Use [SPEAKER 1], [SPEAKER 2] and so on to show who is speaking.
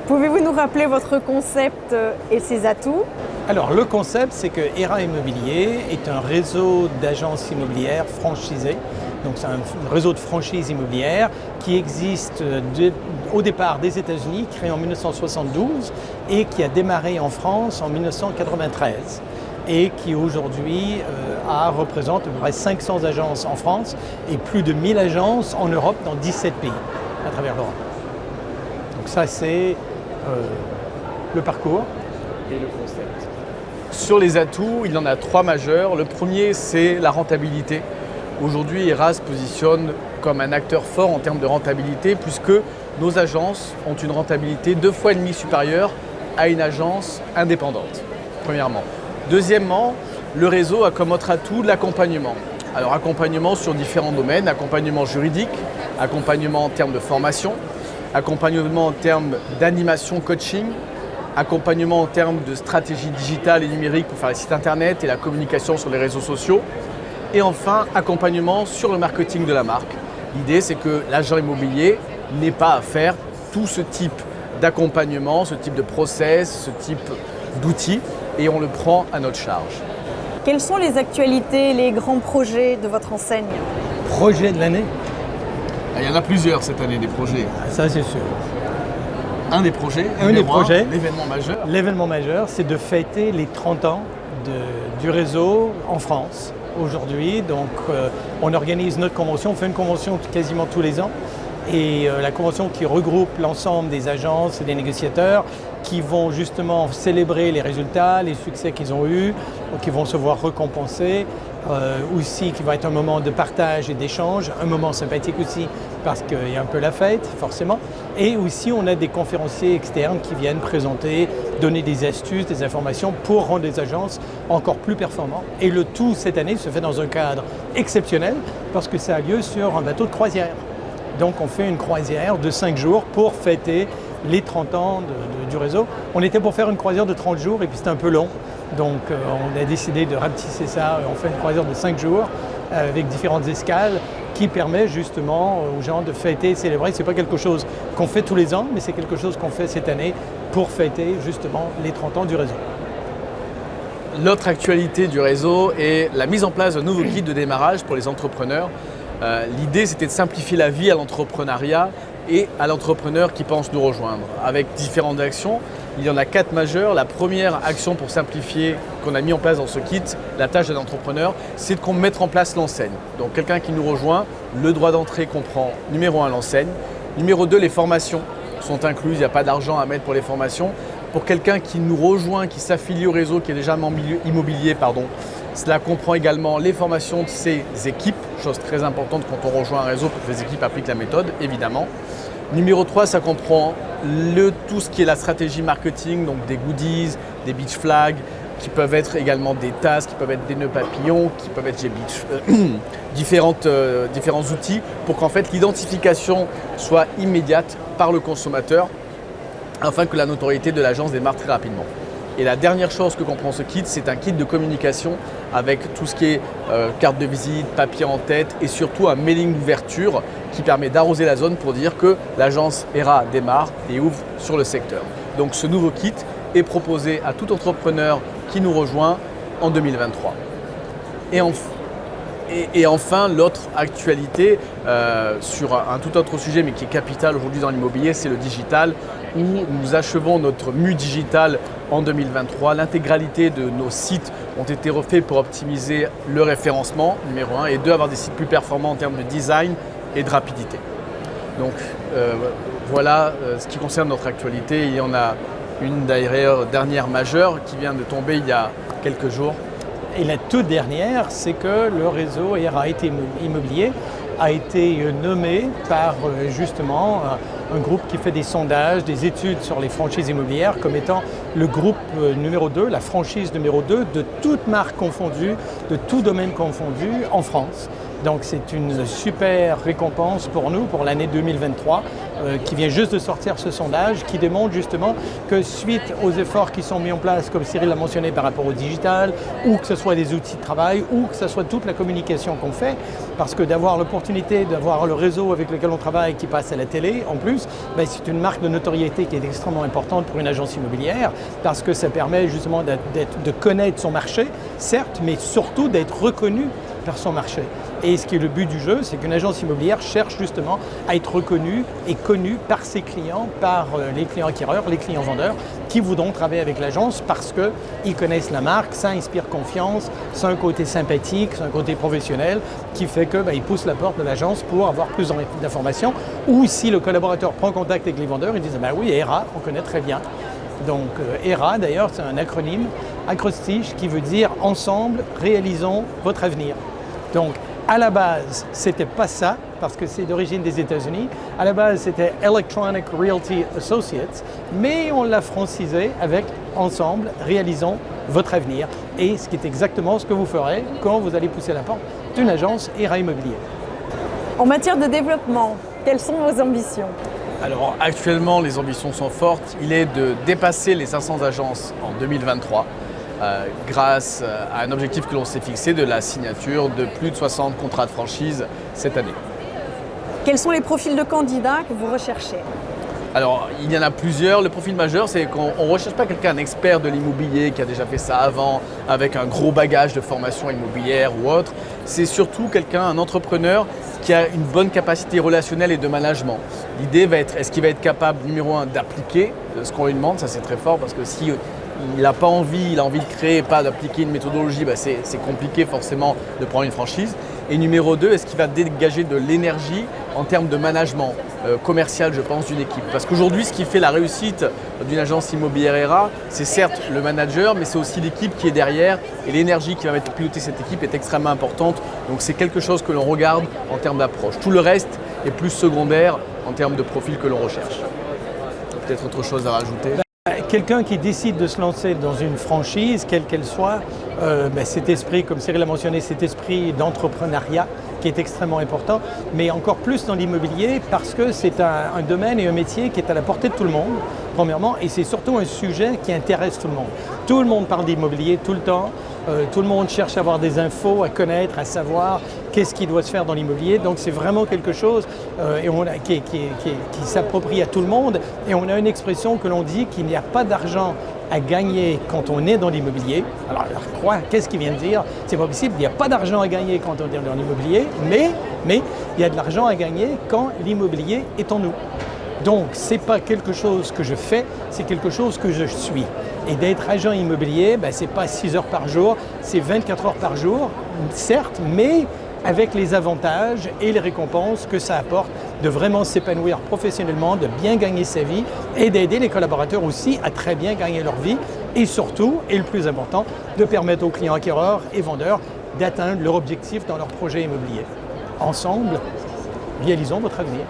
[SPEAKER 1] Pouvez-vous nous rappeler votre concept et ses atouts?
[SPEAKER 2] Alors le concept, c'est que ERA Immobilier est un réseau d'agences immobilières franchisées. Donc c'est un réseau de franchises immobilières qui existe au départ des États-Unis, créé en 1972 et qui a démarré en France en 1993 et qui aujourd'hui représente à peu près 500 agences en France et plus de 1000 agences en Europe dans 17 pays à travers l'Europe. Donc ça c'est le parcours
[SPEAKER 3] et le concept. Sur les atouts, il y en a 3 majeurs. Le premier, c'est la rentabilité. Aujourd'hui, ERA se positionne comme un acteur fort en termes de rentabilité puisque nos agences ont une rentabilité 2,5 fois supérieure à une agence indépendante, premièrement. Deuxièmement, le réseau a comme autre atout l'accompagnement. Alors accompagnement sur différents domaines, accompagnement juridique, accompagnement en termes de formation, accompagnement en termes d'animation coaching, accompagnement en termes de stratégie digitale et numérique pour faire les sites internet et la communication sur les réseaux sociaux. Et enfin, accompagnement sur le marketing de la marque. L'idée, c'est que l'agent immobilier n'ait pas à faire tout ce type d'accompagnement, ce type de process, ce type d'outils, et on le prend à notre charge.
[SPEAKER 1] Quelles sont les actualités, les grands projets de votre enseigne?
[SPEAKER 2] Projet de l'année?
[SPEAKER 3] Il y en a plusieurs cette année, des projets.
[SPEAKER 2] Ça c'est sûr.
[SPEAKER 3] Un des projets, l'événement majeur.
[SPEAKER 2] L'événement majeur, c'est de fêter les 30 ans du réseau en France aujourd'hui. Donc on organise notre convention, on fait une convention quasiment tous les ans. Et la convention qui regroupe l'ensemble des agences et des négociateurs qui vont justement célébrer les résultats, les succès qu'ils ont eus, qui vont se voir récompensés. Aussi qui va être un moment de partage et d'échange, un moment sympathique aussi parce qu'il y a un peu la fête forcément. Et aussi on a des conférenciers externes qui viennent présenter, donner des astuces, des informations pour rendre les agences encore plus performantes. Et le tout cette année se fait dans un cadre exceptionnel parce que ça a lieu sur un bateau de croisière. Donc on fait une croisière de 5 jours pour fêter les 30 ans du réseau. On était pour faire une croisière de 30 jours et puis c'était un peu long. Donc on a décidé de rapetisser ça. On fait une croisière de 5 jours avec différentes escales qui permet justement aux gens de fêter et célébrer. Ce n'est pas quelque chose qu'on fait tous les ans, mais c'est quelque chose qu'on fait cette année pour fêter justement les 30 ans du réseau.
[SPEAKER 3] L'autre actualité du réseau est la mise en place d'un nouveau guide de démarrage pour les entrepreneurs. L'idée, c'était de simplifier la vie à l'entrepreneuriat et à l'entrepreneur qui pense nous rejoindre. Avec différentes actions, il y en a 4 majeures. La première action pour simplifier qu'on a mis en place dans ce kit, la tâche de l'entrepreneur, c'est de mettre en place l'enseigne. Donc quelqu'un qui nous rejoint, le droit d'entrée comprend numéro 1 l'enseigne, numéro 2 les formations sont incluses, il n'y a pas d'argent à mettre pour les formations. Pour quelqu'un qui nous rejoint, qui s'affilie au réseau, qui est déjà membre immobilier, cela comprend également les formations de ses équipes, chose très importante quand on rejoint un réseau pour que les équipes appliquent la méthode, évidemment. Numéro 3, ça comprend tout ce qui est la stratégie marketing, donc des goodies, des beach flags, qui peuvent être également des tasses, qui peuvent être des nœuds papillons, qui peuvent être différents outils pour qu'en fait l'identification soit immédiate par le consommateur afin que la notoriété de l'agence démarre très rapidement. Et la dernière chose que comprend ce kit, c'est un kit de communication avec tout ce qui est carte de visite, papier en tête et surtout un mailing d'ouverture qui permet d'arroser la zone pour dire que l'agence ERA démarre et ouvre sur le secteur. Donc ce nouveau kit est proposé à tout entrepreneur qui nous rejoint en 2023. Et enfin, l'autre actualité sur un tout autre sujet mais qui est capital aujourd'hui dans l'immobilier, c'est le digital où nous achevons notre mue digital en 2023. L'intégralité de nos sites ont été refaits pour optimiser le référencement, numéro 1, et 2, avoir des sites plus performants en termes de design et de rapidité. Donc voilà ce qui concerne notre actualité. Il y en a une dernière majeure qui vient de tomber il y a quelques jours.
[SPEAKER 2] Et la toute dernière, c'est que le réseau ERA Immobilier a été nommé par justement un groupe qui fait des sondages, des études sur les franchises immobilières comme étant le groupe numéro 2, la franchise numéro 2 de toutes marques confondues, de tout domaine confondu en France. Donc c'est une super récompense pour nous pour l'année 2023 qui vient juste de sortir ce sondage qui démontre justement que suite aux efforts qui sont mis en place, comme Cyril l'a mentionné par rapport au digital, ou que ce soit des outils de travail, ou que ce soit toute la communication qu'on fait, parce que d'avoir l'opportunité d'avoir le réseau avec lequel on travaille qui passe à la télé, en plus, c'est une marque de notoriété qui est extrêmement importante pour une agence immobilière, parce que ça permet justement de connaître son marché, certes, mais surtout d'être reconnu par son marché. Et ce qui est le but du jeu, c'est qu'une agence immobilière cherche justement à être reconnue et connue par ses clients, par les clients acquéreurs, les clients vendeurs, qui voudront travailler avec l'agence parce qu'ils connaissent la marque, ça inspire confiance, c'est un côté sympathique, c'est un côté professionnel qui fait qu'ils poussent la porte de l'agence pour avoir plus d'informations. Ou si le collaborateur prend contact avec les vendeurs, ils disent oui, ERA, on connaît très bien. Donc ERA d'ailleurs, c'est un acrostiche qui veut dire ensemble, réalisons votre avenir. Donc à la base, c'était pas ça, parce que c'est d'origine des États-Unis. À la base, c'était Electronic Realty Associates, mais on l'a francisé avec ensemble, réalisons votre avenir. Et ce qui est exactement ce que vous ferez quand vous allez pousser la porte d'une agence ERA Immobilier.
[SPEAKER 1] En matière de développement, quelles sont vos ambitions?
[SPEAKER 3] Alors actuellement, les ambitions sont fortes. Il est de dépasser les 500 agences en 2023. Grâce à un objectif que l'on s'est fixé de la signature de plus de 60 contrats de franchise cette année.
[SPEAKER 1] Quels sont les profils de candidats que vous recherchez?
[SPEAKER 3] Alors, il y en a plusieurs. Le profil majeur, c'est qu'on ne recherche pas quelqu'un, un expert de l'immobilier qui a déjà fait ça avant, avec un gros bagage de formation immobilière ou autre. C'est surtout quelqu'un, un entrepreneur qui a une bonne capacité relationnelle et de management. L'idée va être, est-ce qu'il va être capable, numéro un, d'appliquer ce qu'on lui demande? Ça, c'est très fort parce que si il n'a pas envie, il a envie de créer, pas d'appliquer une méthodologie, c'est compliqué forcément de prendre une franchise. Et numéro 2, est-ce qu'il va dégager de l'énergie en termes de management commercial, je pense, d'une équipe? Parce qu'aujourd'hui, ce qui fait la réussite d'une agence immobilière ERA, c'est certes le manager, mais c'est aussi l'équipe qui est derrière. Et l'énergie qui va mettre piloter cette équipe est extrêmement importante. Donc c'est quelque chose que l'on regarde en termes d'approche. Tout le reste est plus secondaire en termes de profil que l'on recherche. Peut-être autre chose à rajouter?
[SPEAKER 2] Quelqu'un qui décide de se lancer dans une franchise, quelle qu'elle soit, cet esprit, comme Cyril l'a mentionné, cet esprit d'entrepreneuriat qui est extrêmement important, mais encore plus dans l'immobilier parce que c'est un domaine et un métier qui est à la portée de tout le monde, premièrement, et c'est surtout un sujet qui intéresse tout le monde. Tout le monde parle d'immobilier tout le temps, tout le monde cherche à avoir des infos, à connaître, à savoir qu'est-ce qui doit se faire dans l'immobilier. Donc c'est vraiment quelque chose qui s'approprie à tout le monde. Et on a une expression que l'on dit qu'il n'y a pas d'argent à gagner quand on est dans l'immobilier. Alors quoi, qu'est-ce qu'il vient de dire? C'est pas possible, il n'y a pas d'argent à gagner quand on est dans l'immobilier, mais il y a de l'argent à gagner quand l'immobilier est en nous. Donc ce n'est pas quelque chose que je fais, c'est quelque chose que je suis. Et d'être agent immobilier, ce n'est pas 6 heures par jour, c'est 24 heures par jour, certes, mais avec les avantages et les récompenses que ça apporte de vraiment s'épanouir professionnellement, de bien gagner sa vie et d'aider les collaborateurs aussi à très bien gagner leur vie et surtout, et le plus important, de permettre aux clients acquéreurs et vendeurs d'atteindre leur objectif dans leur projet immobilier. Ensemble, réalisons votre avenir.